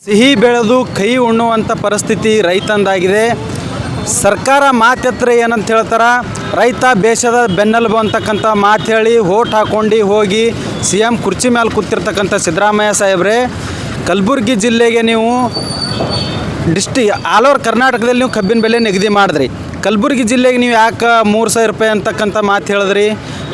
ಸಿಹಿ ಬೆಳೆದು ಕೈ ಉಣ್ಣುವಂಥ ಪರಿಸ್ಥಿತಿ ರೈತಂದಾಗಿದೆ. ಸರ್ಕಾರ ಮಾತೆತ್ರ ಏನಂತ ಹೇಳ್ತಾರೆ, ರೈತ ದೇಶದ ಬೆನ್ನೆಲುಬು ಅಂತಕ್ಕಂಥ ಮಾತು ಹೇಳಿ ಓಟ್ ಹಾಕ್ಕೊಂಡು ಹೋಗಿ CM ಕುರ್ಚಿ ಮೇಲೆ ಕೂತಿರ್ತಕ್ಕಂಥ ಸಿದ್ದರಾಮಯ್ಯ ಸಾಹೇಬ್ರೆ, ಕಲಬುರಗಿ ಜಿಲ್ಲೆಗೆ ನೀವು ಆಲ್ ಓವರ್ ಕರ್ನಾಟಕದಲ್ಲಿ ನೀವು ಕಬ್ಬಿನ ಬೆಲೆ ನಿಗದಿ ಮಾಡಿದ್ರಿ. ಕಲಬುರಗಿ ಜಿಲ್ಲೆಗೆ ನೀವು ಯಾಕೆ 3,000 ರೂಪಾಯಿ ಅಂತಕ್ಕಂಥ ಮಾತು ಹೇಳಿದ್ರಿ?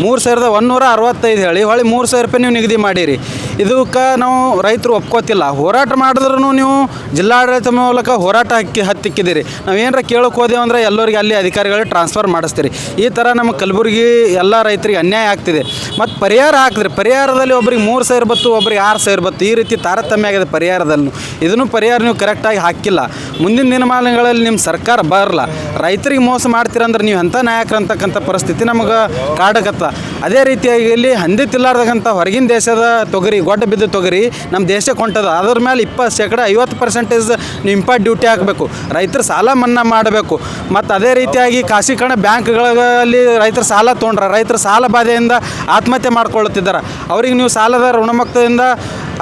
3,165 ಹೇಳಿ ಹೊಳ್ಳಿ 3,000 ರೂಪಾಯಿ ನೀವು ನಿಗದಿ ಮಾಡಿರಿ. ಇದಕ್ಕೆ ನಾವು ರೈತರು ಒಪ್ಕೋತಿಲ್ಲ. ಹೋರಾಟ ಮಾಡಿದ್ರೂ ನೀವು ಜಿಲ್ಲಾಡಳಿತ ಮೂಲಕ ಹೋರಾಟ ಹತ್ತಿಕ್ಕಿದ್ದೀರಿ. ನಾವು ಏನಾರ ಕೇಳೋಕೆ ಹೋದೆವು ಅಂದರೆ ಎಲ್ಲರಿಗೆ ಅಲ್ಲಿ ಅಧಿಕಾರಿಗಳಿಗೆ ಟ್ರಾನ್ಸ್ಫರ್ ಮಾಡಿಸ್ತೀರಿ. ಈ ಥರ ನಮ್ಮ ಕಲಬುರಗಿ ಎಲ್ಲ ರೈತರಿಗೆ ಅನ್ಯಾಯ ಆಗ್ತಿದೆ. ಮತ್ತು ಪರಿಹಾರ ಹಾಕಿದ್ರಿ. ಪರಿಹಾರದಲ್ಲಿ ಒಬ್ರಿಗೆ 3,000 ಬತ್ತು, ಒಬ್ರಿಗೆ 6,000 ಬತ್ತು. ಈ ರೀತಿ ತಾರತಮ್ಯ ಆಗಿದೆ ಪರಿಹಾರದಲ್ಲೂ. ಇದನ್ನು ಪರಿಹಾರ ನೀವು ಕರೆಕ್ಟಾಗಿ ಹಾಕಿಲ್ಲ. ಮುಂದಿನ ದಿನಮಾನಗಳಲ್ಲಿ ನಿಮ್ಮ ಸರ್ಕಾರ ಬರಲ್ಲ. ರೈತರಿಗೆ ಮೋಸ ಮಾಡ್ತೀರಂದ್ರೆ ನೀವು ಎಂಥ ನಾಯಕರು ಅಂತಕ್ಕಂಥ ಪರಿಸ್ಥಿತಿ ನಮಗೆ ಕಾಡಕತ್ತ. ಅದೇ ರೀತಿಯಾಗಿ ಇಲ್ಲಿ ಹಂದಿ ತಿಲ್ಲಾರ್ದಕ್ಕಂಥ ಹೊರಗಿನ ದೇಶದ ತೊಗರಿ, ಗೊಡ್ಡ ಬಿದ್ದು ತೊಗರಿ ನಮ್ಮ ದೇಶಕ್ಕೆ ಹೊಂಟದ. ಅದ್ರ ಮೇಲೆ 50% ನೀವು ಇಂಪಾರ್ಟ್ ಡ್ಯೂಟಿ ಹಾಕಬೇಕು. ರೈತರು ಸಾಲ ಮನ್ನಾ ಮಾಡಬೇಕು. ಮತ್ತು ಅದೇ ರೀತಿಯಾಗಿ ಖಾಸಗೀಕರಣ ಬ್ಯಾಂಕ್ಗಳಲ್ಲಿ ರೈತರು ಸಾಲ ತೊಗೊಂಡ್ರೆ ರೈತರು ಸಾಲ ಬಾಧೆಯಿಂದ ಆತ್ಮಹತ್ಯೆ ಮಾಡ್ಕೊಳ್ಳುತ್ತಿದ್ದಾರೆ. ಅವ್ರಿಗೆ ನೀವು ಸಾಲದ ಋಣಮುಕ್ತದಿಂದ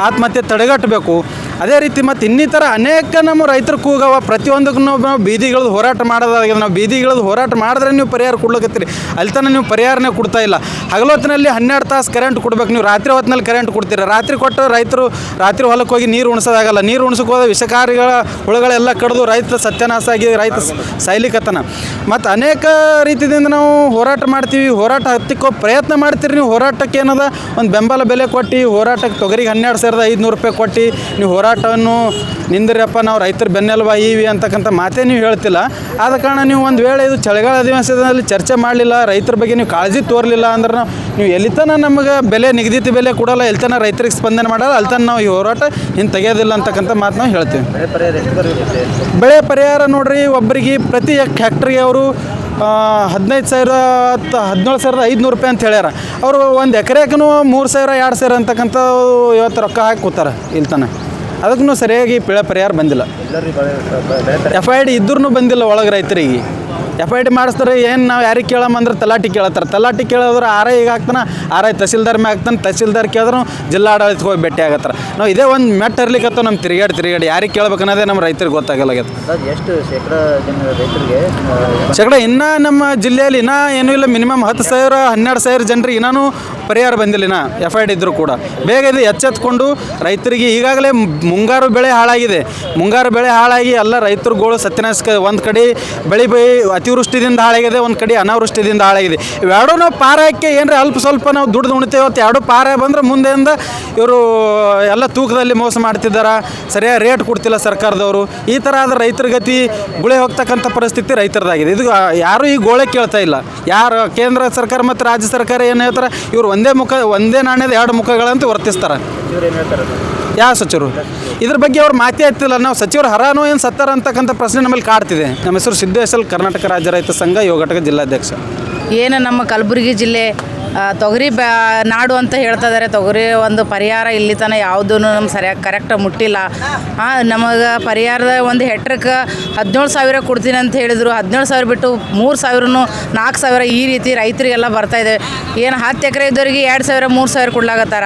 ಆತ್ಮಹತ್ಯೆ ತಡೆಗಟ್ಟಬೇಕು. ಅದೇ ರೀತಿ ಮತ್ತು ಇನ್ನಿತರ ಅನೇಕ ನಮ್ಮ ರೈತರು ಕೂಗವ. ಪ್ರತಿಯೊಂದಕ್ಕೂ ನಾವು ಬೀದಿಗಳದ್ದು ಹೋರಾಟ ಮಾಡೋದಾಗಿದೆ. ನಾವು ಬೀದಿಗಳದ್ದು ಹೋರಾಟ ಮಾಡಿದ್ರೆ ನೀವು ಪರಿಹಾರ ಕೊಡ್ಲಕತ್ತೀರಿ. ಅಲ್ಲಿ ತನಕ ನೀವು ಪರಿಹಾರನೇ ಕೊಡ್ತಾ ಇಲ್ಲ. ಹಗಲೊತ್ತಿನಲ್ಲಿ 12 ತಾಸು ಕರೆಂಟ್ ಕೊಡ್ಬೇಕು. ನೀವು ರಾತ್ರಿ ಹೊತ್ತಿನಲ್ಲಿ ಕರೆಂಟ್ ಕೊಡ್ತೀರಿ. ರಾತ್ರಿ ಕೊಟ್ಟು ರೈತರು ರಾತ್ರಿ ಹೊಲಕ್ಕೆ ಹೋಗಿ ನೀರು ಉಣಿಸೋದಾಗಲ್ಲ. ನೀರು ಉಣಿಸೋಕೆ ಹೋದ ವಿಷಕಾರಿಗಳ ಹುಳುಗಳೆಲ್ಲ ಕಡಿದು ರೈತ ಸತ್ಯನಾಶ ಆಗಿ ರೈತ ಸಾಯ್ಲಿಕತ್ತನ. ಮತ್ತು ಅನೇಕ ರೀತಿಯಿಂದ ನಾವು ಹೋರಾಟ ಮಾಡ್ತೀವಿ. ಹೋರಾಟ ಹತ್ತಿಕ್ಕೋ ಪ್ರಯತ್ನ ಮಾಡ್ತೀರಿ. ನೀವು ಹೋರಾಟಕ್ಕೆ ಏನದ ಒಂದು ಬೆಂಬಲ ಬೆಲೆ ಕೊಟ್ಟು ಹೋರಾಟಕ್ಕೆ ತೊಗರಿಗೆ 12,500 ರೂಪಾಯಿ ಕೊಟ್ಟು ನೀವು ಹೋರಾಟವನ್ನು ನಿಂದಿರಪ್ಪ, ನಾವು ರೈತರ ಬೆನ್ನೆಲುಬು ಇವಿ ಅಂತಕ್ಕಂಥ ಮಾತೇ ನೀವು ಹೇಳ್ತಿಲ್ಲ. ಆದ ಕಾರಣ ನೀವು ಒಂದು ವೇಳೆ ಇದು ಚಳಿಗಾಲ ಅಧಿವೇಶನದಲ್ಲಿ ಚರ್ಚೆ ಮಾಡಲಿಲ್ಲ, ರೈತರ ಬಗ್ಗೆ ನೀವು ಕಾಳಜಿ ತೋರಲಿಲ್ಲ ಅಂದ್ರೆ ನೀವು ಎಲ್ಲಿತನ ನಮಗೆ ಬೆಲೆ ನಿಗದಿತ ಬೆಲೆ ಕೊಡೋಲ್ಲ, ಎಲ್ಲಿತನ ರೈತರಿಗೆ ಸ್ಪಂದನೆ ಮಾಡಲ್ಲ, ಅಲ್ಲಿತನ ನಾವು ಈ ಹೋರಾಟ ಇನ್ನು ತೆಗೆಯೋದಿಲ್ಲ ಅಂತಕ್ಕಂಥ ಮಾತು ನಾವು ಹೇಳ್ತೀವಿ. ಬೆಳೆ ಪರಿಹಾರ ನೋಡ್ರಿ, ಒಬ್ಬರಿಗೆ ಪ್ರತಿ ಹೆಕ್ಟ್ರಿಗೆ ಅವರು 17,500 ರೂಪಾಯಿ ಅಂತ ಹೇಳ್ಯಾರ. ಅವರು ಒಂದು ಎಕರೆಗೂ 3,000 2,000 ಅಂತಕ್ಕಂಥ ಇವತ್ತು ರೊಕ್ಕ ಹಾಕಿ ಕೂತಾರೆ ಇಲ್ತಾನೆ. ಅದಕ್ಕೂ ಸರಿಯಾಗಿ ಬೆಳೆ ಪರಿಹಾರ ಬಂದಿಲ್ಲ. FID ಇದ್ರೂ ಬಂದಿಲ್ಲ ಒಳಗೆ ರೈತರಿಗೆ. FID ಮಾಡಿಸ್ತಾರೆ. ಏನು ನಾವು ಯಾರಿಗೆ ಕೇಳಮ್ಮಂದ್ರೆ ತಲಾಟಿ ಕೇಳತ್ತಾರೆ. ತಲಾಟಿ ಕೇಳಿದ್ರೆ RI ಈಗ ಹಾಕ್ತಾನೆ, RI ತಹಸೀಲ್ದಾರ್ ಮ್ಯಾಗ ಹಾಕ್ತಾನೆ. ತಹಸೀಲ್ದಾರ್ ಕೇಳಿದ್ರು ಜಿಲ್ಲಾಡಳಿತಕ್ಕೆ ಹೋಗಿ ಭೇಟಿ ಆಗತ್ತಾರೆ. ನಾವು ಇದೇ ಒಂದು ಮೆಟ್ ಇರ್ಲಿಕ್ಕತ್ತ ನಮ್ಮ ತಿರುಗಾಡಿ ಯಾರಿಗೆ ಕೇಳ್ಬೇಕು ಅನ್ನೋದೇ ನಮ್ಮ ರೈತರಿಗೆ ಗೊತ್ತಾಗಲ್ಲ. ಎಷ್ಟು ಶೇಕಡ ಇನ್ನೂ ನಮ್ಮ ಜಿಲ್ಲೆಯಲ್ಲಿ ಇನ್ನೂ ಏನೂ ಇಲ್ಲ. ಮಿನಿಮಮ್ 10,000 12,000 ಜನರಿಗೆ ಇನ್ನೂ ಪರಿಹಾರ ಬಂದಿಲ್ಲ. ಇನ್ನೂ FID ಇದ್ದರೂ ಕೂಡ ಬೇಗ ಇದು ಎಚ್ಚೆತ್ಕೊಂಡು ರೈತರಿಗೆ ಈಗಾಗಲೇ ಮುಂಗಾರು ಬೆಳೆ ಹಾಳಾಗಿದೆ. ಮುಂಗಾರು ಬೆಳೆ ಹಾಳಾಗಿ ಎಲ್ಲ ರೈತರುಗಳು ಸತ್ಯನಾಶ. ಒಂದು ಕಡೆ ಬೆಳೆ ಅತಿವೃಷ್ಟಿದಿಂದ ಹಾಳಾಗಿದೆ, ಒಂದು ಕಡೆ ಅನಾವೃಷ್ಟಿದಿಂದ ಹಾಳಾಗಿದೆ. ಇವೆರಡೂ ನಾವು ಪಾರ ಹಾಕಿ ಏನರ ಅಲ್ಪ ಸ್ವಲ್ಪ ನಾವು ದುಡ್ದು ಉಣ್ತೇವೆ. ಇವತ್ತು ಎರಡು ಪಾರ ಬಂದ್ರೆ ಮುಂದೆಯಿಂದ ಇವರು ಎಲ್ಲ ತೂಕದಲ್ಲಿ ಮೋಸ ಮಾಡ್ತಿದ್ದಾರೆ. ಸರಿಯಾಗಿ ರೇಟ್ ಕೊಡ್ತಿಲ್ಲ ಸರ್ಕಾರದವರು. ಈ ಥರ ಆದ್ರೆ ರೈತರ ಗತಿ ಗುಳೆ ಹೋಗ್ತಕ್ಕಂಥ ಪರಿಸ್ಥಿತಿ ರೈತರದಾಗಿದೆ. ಇದು ಯಾರೂ ಈ ಗೋಳೆ ಕೇಳ್ತಾ ಇಲ್ಲ. ಯಾರು ಕೇಂದ್ರ ಸರ್ಕಾರ ಮತ್ತು ರಾಜ್ಯ ಸರ್ಕಾರ ಏನು ಹೇಳ್ತಾರೆ, ಇವರು ಒಂದೇ ನಾಣ್ಯದ 2 ಮುಖಗಳಂತ ವರ್ತಿಸ್ತಾರೆ. ಯಾವ ಸಚಿವರು ಇದ್ರ ಬಗ್ಗೆ ಅವ್ರು ಮಾತೇ ಆಗ್ತಿಲ್ಲ. ನಾವು ಸಚಿವರು ಹರಾನೋ ಏನು ಸತ್ತಾರ ಅಂತಕ್ಕಂಥ ಪ್ರಶ್ನೆ ನಮ್ಮಲ್ಲಿ ಕಾಡ್ತಿದೆ. ನಮ್ಮ ಹೆಸರು ಸಿದ್ದೇಶಲ್, ಕರ್ನಾಟಕ ರಾಜ್ಯ ರೈತ ಸಂಘ ಯುವ ಘಟಕ ಜಿಲ್ಲಾಧ್ಯಕ್ಷ. ಏನು ನಮ್ಮ ಕಲಬುರಗಿ ಜಿಲ್ಲೆ ತೊಗರಿ ನಾಡು ಅಂತ ಹೇಳ್ತಾ ಇದ್ದಾರೆ. ತೊಗರಿ ಒಂದು ಪರಿಹಾರ ಇಲ್ಲಿ ತನಕ ಯಾವುದೂ ನಮ್ಗೆ ಸರಿಯಾಗಿ ಕರೆಕ್ಟಾಗಿ ಮುಟ್ಟಿಲ್ಲ. ನಮಗೆ ಪರಿಹಾರದ ಒಂದು ಹೆಕ್ಟ್ರಿಗೆ 17,000 ಕೊಡ್ತೀನಿ ಅಂತ ಹೇಳಿದರು. 17,000 ಬಿಟ್ಟು 3,000 4,000 ಈ ರೀತಿ ರೈತರಿಗೆಲ್ಲ ಬರ್ತಾಯಿದೆ. ಏನು 10 ಎಕರೆ ಇದ್ದವ್ರಿಗೆ 2,000 3,000 ಕೊಡ್ಲಾಗತ್ತಾರ.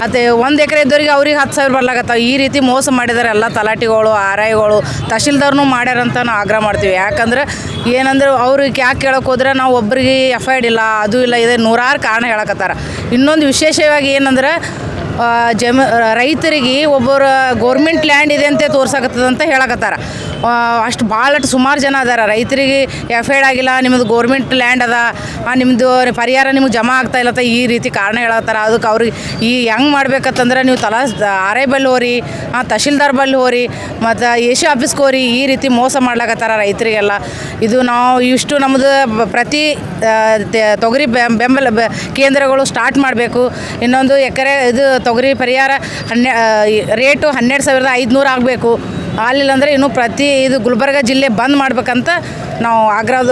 ಮತ್ತು 1 ಎಕರೆ ಇದ್ದವ್ರಿಗೆ ಅವ್ರಿಗೆ 10,000 ಬರ್ಲಾಗತ್ತಾವ. ಈ ರೀತಿ ಮೋಸ ಮಾಡಿದ್ದಾರೆ ಎಲ್ಲ ತಲಾಟಿಗಳು, RIಗಳು, ತಹಶೀಲ್ದಾರ್ನೂ ಮಾಡ್ಯಾರಂತ ನಾವು ಆಗ್ರಹ ಮಾಡ್ತೀವಿ. ಯಾಕಂದ್ರೆ ಏನಂದ್ರೆ ಅವ್ರಿಗೆ ಯಾಕೆ ಕೇಳೋಕೆ ಹೋದ್ರೆ ನಾವು ಒಬ್ಬರಿಗೆ FID ಇಲ್ಲ, ಅದು ಇಲ್ಲ, ಇದೆ ನೂರಾರು ಕಾರಣ ಹೇಳಕತ್ತಾರ. ಇನ್ನೊಂದು ವಿಶೇಷವಾಗಿ ಏನಂದ್ರೆ ರೈತರಿಗೆ ಒಬ್ಬರು ಗೋರ್ಮೆಂಟ್ ಲ್ಯಾಂಡ್ ಇದೆ ಅಂತ ತೋರ್ಸಕತ್ತದಂತ ಹೇಳಕತ್ತಾರ. ಅಷ್ಟು ಭಾಳಷ್ಟು ಸುಮಾರು ಜನ ಅದಾರ. ರೈತರಿಗೆ FID ಆಗಿಲ್ಲ, ನಿಮ್ಮದು ಗೋರ್ಮೆಂಟ್ ಲ್ಯಾಂಡ್ ಅದ, ನಿಮ್ಮದು ಪರಿಹಾರ ನಿಮ್ಗೆ ಜಮಾ ಆಗ್ತಾ ಇಲ್ಲತ್ತ ಈ ರೀತಿ ಕಾರಣ ಹೇಳತ್ತಾರ. ಅದಕ್ಕೆ ಅವ್ರಿಗೆ ಹೆಂಗೆ ಮಾಡ್ಬೇಕಂತಂದ್ರೆ ನೀವು RI ಬಲ್ಲಿ ಹೋರಿ, ತಹಶೀಲ್ದಾರ್ ಬಲ್ಲಿ ಹೋರಿ, ಮತ್ತು AC ಆಫೀಸ್ಗೆ ಹೋರಿ. ಈ ರೀತಿ ಮೋಸ ಮಾಡ್ಲಾಕತ್ತಾರ ರೈತರಿಗೆಲ್ಲ. ಇದು ನಾವು ಇಷ್ಟು ನಮ್ಮದು ಪ್ರತಿ ತೊಗರಿ ಬೆಂಬಲ ಕೇಂದ್ರಗಳು ಸ್ಟಾರ್ಟ್ ಮಾಡಬೇಕು. ಇನ್ನೊಂದು ಎಕರೆ ಇದು ತೊಗರಿ ಪರಿಹಾರ ರೇಟು 12,500 ಆಗಬೇಕು. ಆಗಲಿಲ್ಲ ಅಂದರೆ ಇನ್ನೂ ಪ್ರತಿ ಇದು ಗುಲ್ಬರ್ಗ ಜಿಲ್ಲೆ ಬಂದ್ ಮಾಡ್ಬೇಕಂತ ನಾವು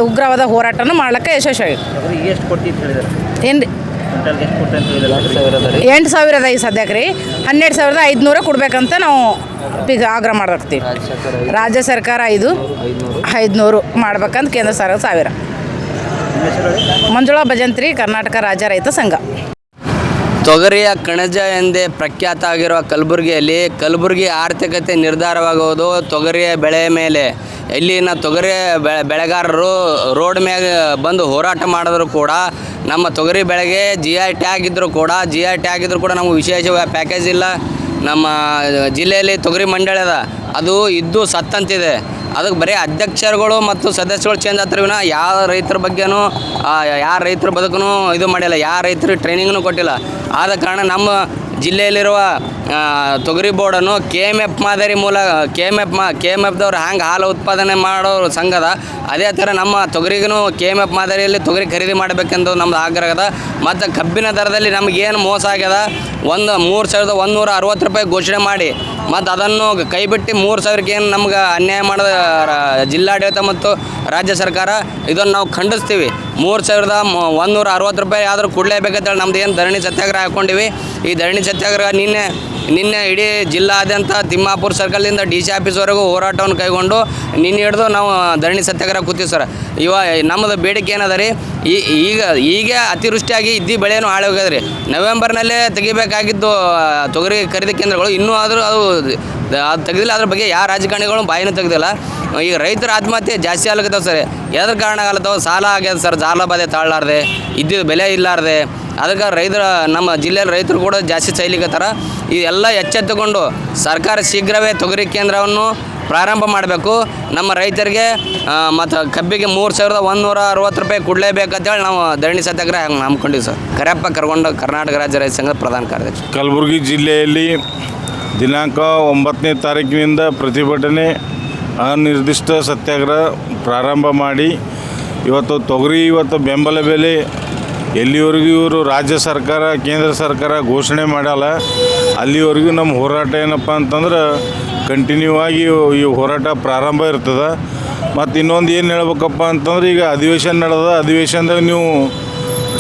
ಉಗ್ರವಾದ ಹೋರಾಟನ ಮಾಡ್ಲಿಕ್ಕೆ ಯಶಸ್ವಿ. ಏನು 8,000 ಈ ಸದ್ಯಕ್ಕೆ ರೀ 12,500 ಕೊಡ್ಬೇಕಂತ ನಾವು ಈಗ ಆಗ್ರಹ ಮಾಡಾಕ್ತೀವಿ. ರಾಜ್ಯ ಸರ್ಕಾರ 500 ಮಾಡ್ಬೇಕಂತ ಕೇಂದ್ರ ಸರ್ಕಾರ 1,000. ಮಂಜುಳಾ ಭಜಂತ್ರಿ, ಕರ್ನಾಟಕ ರಾಜ್ಯ ರೈತ ಸಂಘ. ತೊಗರಿಯ ಕಣಜ ಎಂದೇ ಪ್ರಖ್ಯಾತ ಆಗಿರುವ ಕಲಬುರಗಿಯಲ್ಲಿ ಕಲಬುರಗಿ ಆರ್ಥಿಕತೆ ನಿರ್ಧಾರವಾಗುವುದು ತೊಗರಿಯ ಬೆಳೆ ಮೇಲೆ. ಇಲ್ಲಿನ ತೊಗರಿ ಬೆಳೆಗಾರರು ರೋಡ್ ಮ್ಯಾಗ ಬಂದು ಹೋರಾಟ ಮಾಡಿದ್ರು ಕೂಡ ನಮ್ಮ ತೊಗರಿ ಬೆಳೆಗೆ GI ಟ್ಯಾಗ್ ಇದ್ದರೂ ಕೂಡ ನಮಗೆ ವಿಶೇಷ ಪ್ಯಾಕೇಜ್ ಇಲ್ಲ. ನಮ್ಮ ಜಿಲ್ಲೆಯಲ್ಲಿ ತೊಗರಿ ಮಂಡಳಿ ಅದ, ಅದು ಇದ್ದು ಸತ್ತಂತಿದೆ. ಅದಕ್ಕೆ ಬರೀ ಅಧ್ಯಕ್ಷರುಗಳು ಮತ್ತು ಸದಸ್ಯರುಗಳು ಚೇಂಜ್ ಆಗ್ತಾರೆ ವಿನ ಯಾವ ರೈತರ ಬಗ್ಗೆನೂ ಯಾರ ರೈತರ ಬದುಕೂ ಇದು ಮಾಡಿಲ್ಲ, ಯಾವ ರೈತರಿಗೆ ಟ್ರೈನಿಂಗ್ನೂ ಕೊಟ್ಟಿಲ್ಲ. ಆದ ಕಾರಣ ನಮ್ಮ ಜಿಲ್ಲೆಯಲ್ಲಿರುವ ತೊಗರಿ ಬೋರ್ಡನ್ನು KMF ಮಾದರಿ ಮೂಲಕ KMFದವ್ರು ಹ್ಯಾಂಗೆ ಹಾಲು ಉತ್ಪಾದನೆ ಮಾಡೋ ಸಂಘದ ಅದೇ ಥರ ನಮ್ಮ ತೊಗರಿಗೂ KMF ಮಾದರಿಯಲ್ಲಿ ತೊಗರಿ ಖರೀದಿ ಮಾಡಬೇಕೆಂದು ನಮ್ಮದು ಆಗ್ರಹ ಅದ. ಮತ್ತು ಕಬ್ಬಿನ ದರದಲ್ಲಿ ನಮಗೇನು ಮೋಸ ಆಗ್ಯದ, 3,160 ರೂಪಾಯಿ ಘೋಷಣೆ ಮಾಡಿ ಮತ್ತು ಅದನ್ನು ಕೈಬಿಟ್ಟು 3,000ಕ್ಕೆ ಏನು ನಮ್ಗೆ ಅನ್ಯಾಯ ಮಾಡೋದ ಜಿಲ್ಲಾಡಳಿತ ಮತ್ತು ರಾಜ್ಯ ಸರ್ಕಾರ, ಇದನ್ನು ನಾವು ಖಂಡಿಸ್ತೀವಿ. 3,160 ರೂಪಾಯಿ ಆದರೂ ಕೊಡಲೇಬೇಕಂತೇಳಿ ನಮ್ದು ಏನು ಧರಣಿ ಸತ್ಯಾಗ್ರಹ ಹಾಕ್ಕೊಂಡಿವಿ. ಈ ಧರಣಿ ಸತ್ಯಾಗ್ರಹ ನಿನ್ನೆ ಇಡೀ ಜಿಲ್ಲಾದ್ಯಂತ ತಿಮ್ಮಾಪುರ ಸರ್ಕಲ್ನಿಂದ DC ಆಫೀಸ್ವರೆಗೂ ಹೋರಾಟವನ್ನು ಕೈಗೊಂಡು ನಿನ್ನೆ ಹಿಡಿದು ನಾವು ಧರಣಿ ಸತ್ಯಾಗ್ರಹ ಕೂತೀವಿ ಸರ್. ನಮ್ಮದು ಬೇಡಿಕೆ ಏನದ ರೀ, ಈಗ ಅತಿವೃಷ್ಟಿಯಾಗಿ ಇದ್ದಿ ಬೆಳೆಯನ್ನು ಹಾಳಾಗ್ಯದ ರೀ. ನವೆಂಬರ್ನಲ್ಲೇ ತೆಗಿಬೇಕಾಗಿದ್ದು ತೊಗರಿ ಖರೀದಿ ಕೇಂದ್ರಗಳು ಇನ್ನೂ ಆದರೂ ಅದು ತೆಗೆದಿಲ್ಲ. ಅದ್ರ ಬಗ್ಗೆ ಯಾವ ರಾಜಕಾರಣಿಗಳು ಬಾಯಿನೂ ತೆಗೆದಿಲ್ಲ. ಈಗ ರೈತರ ಆತ್ಮಹತ್ಯೆ ಜಾಸ್ತಿ ಆಗ್ಲತ್ತವ ಸರ್. ಯಾವ್ದ್ರ ಕಾರಣ ಆಗಲತ್ತವ? ಸಾಲ ಆಗ್ಯದ ಸರ್, ಸಾಲ ಬಾಧೆ ತಾಳಲಾರ್ದೆ, ಇದ್ದಿದ್ದು ಬೆಲೆ ಇಲ್ಲಾರ್ದೆ. ಅದಕ್ಕೆ ನಮ್ಮ ಜಿಲ್ಲೆಯಲ್ಲಿ ರೈತರು ಕೂಡ ಜಾಸ್ತಿ ಚೈಲಿಕತ್ತಾರ. ಇದೆಲ್ಲ ಎಚ್ಚೆತ್ತುಕೊಂಡು ಸರ್ಕಾರ ಶೀಘ್ರವೇ ತೊಗರಿ ಕೇಂದ್ರವನ್ನು ಪ್ರಾರಂಭ ಮಾಡಬೇಕು. ನಮ್ಮ ರೈತರಿಗೆ ಮತ್ತು ಕಬ್ಬಿಗೆ 3,160 ರೂಪಾಯಿ ಕೊಡಲೇಬೇಕಂತೇಳಿ ನಾವು ಧರಣಿ ಸತ್ಯಾಗ್ರಹ ಹಮ್ಮಿಕೊಂಡಿವಿ ಸರ್. ಕರೆಯಪ್ಪ ಕರ್ಕೊಂಡು ಕರ್ನಾಟಕ ರಾಜ್ಯ ರೈತ ಸಂಘದ ಪ್ರಧಾನ ಕಾರ್ಯದರ್ಶಿ. ಕಲಬುರಗಿ ಜಿಲ್ಲೆಯಲ್ಲಿ ದಿನಾಂಕ 9ನೇ ತಾರೀಕಿನಿಂದ ಪ್ರತಿಭಟನೆ ಅನಿರ್ದಿಷ್ಟ ಸತ್ಯಾಗ್ರಹ ಪ್ರಾರಂಭ ಮಾಡಿ ಇವತ್ತು ಬೆಂಬಲ ಬೆಲೆ ಎಲ್ಲಿವರೆಗೂ ಇವರು ರಾಜ್ಯ ಸರ್ಕಾರ ಕೇಂದ್ರ ಸರ್ಕಾರ ಘೋಷಣೆ ಮಾಡಲ್ಲ ಅಲ್ಲಿವರೆಗೂ ನಮ್ಮ ಹೋರಾಟ ಏನಪ್ಪ ಅಂತಂದ್ರೆ ಕಂಟಿನ್ಯೂ ಆಗಿ ಈ ಹೋರಾಟ ಪ್ರಾರಂಭ ಇರ್ತದೆ. ಮತ್ತು ಇನ್ನೊಂದು ಏನು ಹೇಳ್ಬೇಕಪ್ಪ ಅಂತಂದ್ರೆ, ಈಗ ಅಧಿವೇಶನದಾಗ ನೀವು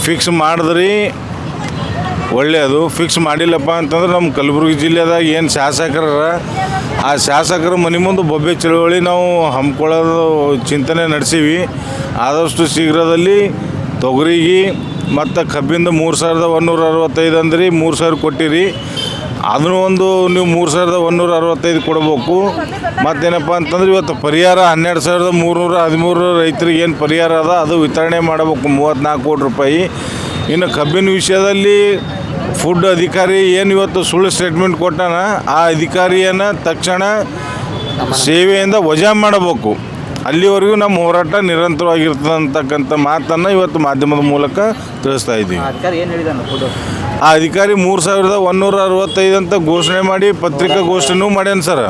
ಫಿಕ್ಸ್ ಮಾಡಿದ್ರಿ ಒಳ್ಳೆಯದು. ಫಿಕ್ಸ್ ಮಾಡಿಲ್ಲಪ್ಪ ಅಂತಂದ್ರೆ ನಮ್ಮ ಕಲಬುರಗಿ ಜಿಲ್ಲೆದಾಗ ಏನು ಶಾಸಕರ ಆ ಶಾಸಕರ ಮನೆ ಮುಂದೆ ಬೊಬ್ಬೆ ಚಳುವಳಿ ನಾವು ಹಮ್ಮಿಕೊಳ್ಳೋದು ಚಿಂತನೆ ನಡೆಸೀವಿ. ಆದಷ್ಟು ಶೀಘ್ರದಲ್ಲಿ ತೊಗರಿಗೆ ಮತ್ತು ಕಬ್ಬಿಂದ 3,165 ಅಂದ್ರಿ, 3,000 ಕೊಟ್ಟಿರಿ. ಅದನ್ನು ಒಂದು ನೀವು 3,165 ಕೊಡಬೇಕು. ಮತ್ತೇನಪ್ಪ ಅಂತಂದ್ರೆ ಇವತ್ತು ಪರಿಹಾರ 12,313 ರೈತರಿಗೆ ಏನು ಪರಿಹಾರ ಅದ ಅದು ವಿತರಣೆ ಮಾಡಬೇಕು, 34 ಕೋಟಿ ರೂಪಾಯಿ. ಇನ್ನು ಕಬ್ಬಿನ ವಿಷಯದಲ್ಲಿ ಫುಡ್ ಅಧಿಕಾರಿ ಏನು ಇವತ್ತು ಸುಳ್ಳು ಸ್ಟೇಟ್ಮೆಂಟ್ ಕೊಟ್ಟಾನ, ಆ ಅಧಿಕಾರಿಯನ್ನು ತಕ್ಷಣ ಸೇವೆಯಿಂದ ವಜಾ ಮಾಡಬೇಕು. ಅಲ್ಲಿವರೆಗೂ ನಮ್ಮ ಹೋರಾಟ ನಿರಂತರವಾಗಿರ್ತದೆ ಅಂತಕ್ಕಂಥ ಮಾತನ್ನು ಇವತ್ತು ಮಾಧ್ಯಮದ ಮೂಲಕ ತಿಳಿಸ್ತಾ ಇದ್ದೀವಿ. ಆ ಅಧಿಕಾರಿ 3,165 ಅಂತ ಘೋಷಣೆ ಮಾಡಿ ಪತ್ರಿಕಾಗೋಷ್ಠಿನೂ ಮಾಡ್ಯಾನ ಸರ್.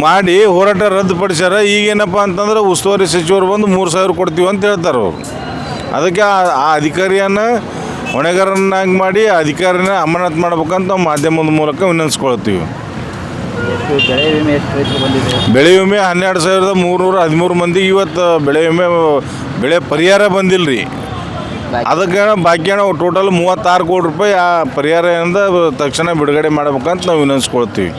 ಮಾಡಿ ಹೋರಾಟ ರದ್ದುಪಡಿಸ್ಯಾರ. ಈಗೇನಪ್ಪ ಅಂತಂದ್ರೆ ಉಸ್ತುವಾರಿ ಸಚಿವರು ಬಂದು 3,000 ಕೊಡ್ತೀವಿ ಅಂತ ಹೇಳ್ತಾರೆ ಅವರು. ಅದಕ್ಕೆ ಆ ಅಧಿಕಾರಿಯನ್ನು ಹೊಣೆಗಾರನಾಗಿ ಮಾಡಿ ಆ ಅಧಿಕಾರಿನ ಅಮಾನತು ಮಾಡ್ಬೇಕಂತ ನಾವು ಮಾಧ್ಯಮದ ಮೂಲಕ ವಿನಂತಿಸ್ಕೊಳ್ತೀವಿ. ಬೆಳೆ ವಿಮೆ 12,313 ಮಂದಿಗೆ ಇವತ್ತು ಬೆಳೆ ಪರಿಹಾರ ಬಂದಿಲ್ಲ ರೀ. ಅದಕ್ಕೆ ಬಾಕಿ ಟೋಟಲ್ 36 ಕೋಟಿ ರೂಪಾಯಿ ಆ ಪರಿಹಾರದಿಂದ ತಕ್ಷಣ ಬಿಡುಗಡೆ ಮಾಡ್ಬೇಕಂತ ನಾವು ವಿನಂತಿಸ್ಕೊಳ್ತೀವಿ.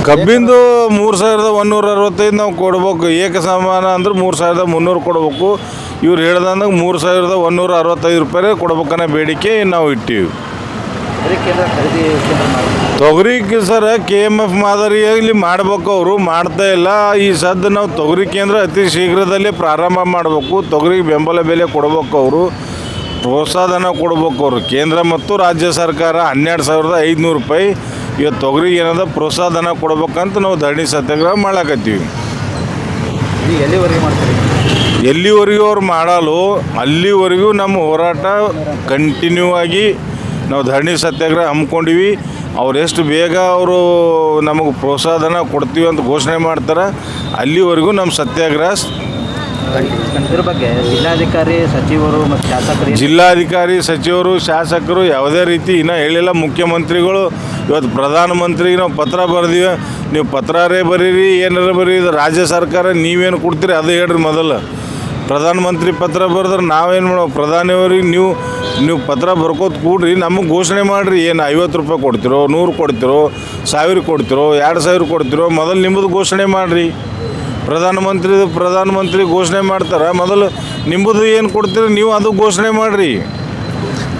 ಕಬ್ಬಿಂದು 3,165 ನಾವು ಕೊಡ್ಬೇಕು. ಏಕಸಮಾನ ಅಂದ್ರೆ 3,300 ಕೊಡ್ಬೇಕು. ಇವ್ರು ಹೇಳ್ದಂಗೆ 3,165 ರೂಪಾಯಿ ಕೊಡ್ಬೇಕನ್ನೋ ಬೇಡಿಕೆ ನಾವು ಇಟ್ಟೀವಿ. ತೊಗರಿಗೆ ಸರ್ KMF ಮಾದರಿಯಲ್ಲಿ ಮಾಡ್ಬೇಕು. ಅವರು ಮಾಡ್ತಾ ಇಲ್ಲ. ಈ ಸದ್ದು ನಾವು ತೊಗರಿ ಕೇಂದ್ರ ಅತಿ ಶೀಘ್ರದಲ್ಲೇ ಪ್ರಾರಂಭ ಮಾಡಬೇಕು. ತೊಗರಿಗೆ ಬೆಂಬಲ ಬೆಲೆ ಕೊಡ್ಬೇಕು, ಅವರು ಪ್ರೋತ್ಸಾಹಧನ ಕೊಡ್ಬೇಕು. ಅವರು ಕೇಂದ್ರ ಮತ್ತು ರಾಜ್ಯ ಸರ್ಕಾರ 12,500 ರೂಪಾಯಿ ಇವತ್ತು ತೊಗರಿಗೆ ಏನದ ಪ್ರೋತ್ಸಾಹಧನ ಕೊಡ್ಬೇಕಂತ ನಾವು ಧರಣಿ ಸತ್ಯಾಗ್ರಹ ಮಾಡಕತ್ತೀವಿ. ಎಲ್ಲಿವರೆಗೂ ಅವ್ರು ಮಾಡಲು ಅಲ್ಲಿವರೆಗೂ ನಮ್ಮ ಹೋರಾಟ ಕಂಟಿನ್ಯೂ ಆಗಿ ನಾವು ಧರಣಿ ಸತ್ಯಾಗ್ರಹ ಹಮ್ಮಿಕೊಂಡಿವಿ. ಅವ್ರು ಎಷ್ಟು ಬೇಗ ಅವರು ನಮಗೆ ಪ್ರೋತ್ಸಾಹಧನ ಕೊಡ್ತೀವಿ ಅಂತ ಘೋಷಣೆ ಮಾಡ್ತಾರೆ ಅಲ್ಲಿವರೆಗೂ ನಮ್ಮ ಸತ್ಯಾಗ್ರಹ. ಇದ್ರ ಬಗ್ಗೆ ಜಿಲ್ಲಾಧಿಕಾರಿ ಸಚಿವರು ಶಾಸಕರು ಯಾವುದೇ ರೀತಿ ಇನ್ನೂ ಹೇಳಿಲ್ಲ. ಮುಖ್ಯಮಂತ್ರಿಗಳು ಇವತ್ತು ಪ್ರಧಾನಮಂತ್ರಿಗೆ ನಾವು ಪತ್ರ ಬರೆದಿವಿ. ನೀವು ಪತ್ರರೇ ಬರೀರಿ, ಏನಾರ ಬರೀರಿ, ರಾಜ್ಯ ಸರ್ಕಾರ ನೀವೇನು ಕೊಡ್ತೀರಿ ಅದು ಹೇಳ್ರಿ. ಮೊದಲು ಪ್ರಧಾನಮಂತ್ರಿ ಪತ್ರ ಬರೆದ್ರೆ ನಾವೇನು ಮಾಡೋ, ಪ್ರಧಾನಿಯವ್ರಿಗೆ ನೀವು ಪತ್ರ ಬರ್ಕೋತ ಕೂಡ್ರಿ, ನಮಗೆ ಘೋಷಣೆ ಮಾಡಿರಿ. ಏನು 50 ರೂಪಾಯಿ ಕೊಡ್ತಿರೋ, 100 ಕೊಡ್ತಿರೋ, 1,000 ಕೊಡ್ತಿರೋ, 2,000 ಕೊಡ್ತಿರೋ, ಮೊದಲು ನಿಮ್ಮದು ಘೋಷಣೆ ಮಾಡಿರಿ. ಪ್ರಧಾನಮಂತ್ರಿ ಘೋಷಣೆ ಮಾಡ್ತಾರೆ. ಮೊದಲು ನಿಂಬುದು ಏನು ಕೊಡ್ತೀರಿ ನೀವು ಅದು ಘೋಷಣೆ ಮಾಡಿರಿ.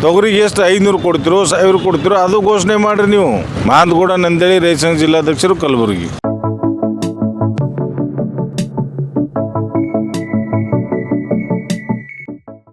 ತೊಗರಿಗೆ ಎಷ್ಟು 500 ಕೊಡ್ತಿರೋ 1000 ಕೊಡ್ತಿರೋ ಅದು ಘೋಷಣೆ ಮಾಡಿರಿ ನೀವು. ಮಾಂದಗೌಡ ನಂದೇಳಿ ರೈತ ಸಂಘ ಜಿಲ್ಲಾಧ್ಯಕ್ಷರು, ಕಲಬುರಗಿ.